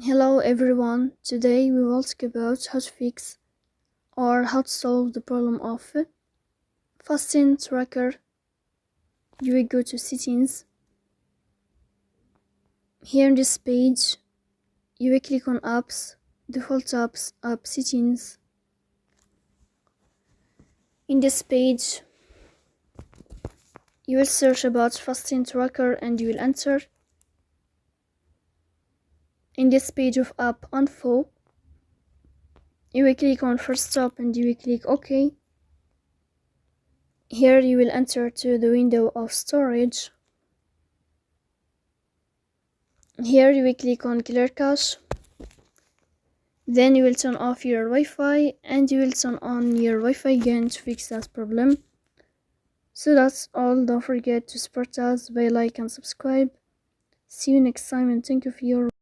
Hello everyone, today we will talk about how to fix or how to solve the problem of fasting tracker. You will go to settings. Here in this page, you will click on apps, default apps, app settings. In this page, you will search about fasting tracker and you will enter. In this page of app info, you will click on first stop and you will click OK. Here you will enter to the window of storage. Here you will click on clear cache. Then you will turn off your Wi-Fi and you will turn on your Wi-Fi again to fix that problem. So that's all. Don't forget to support us by like and subscribe. See you next time and thank you for your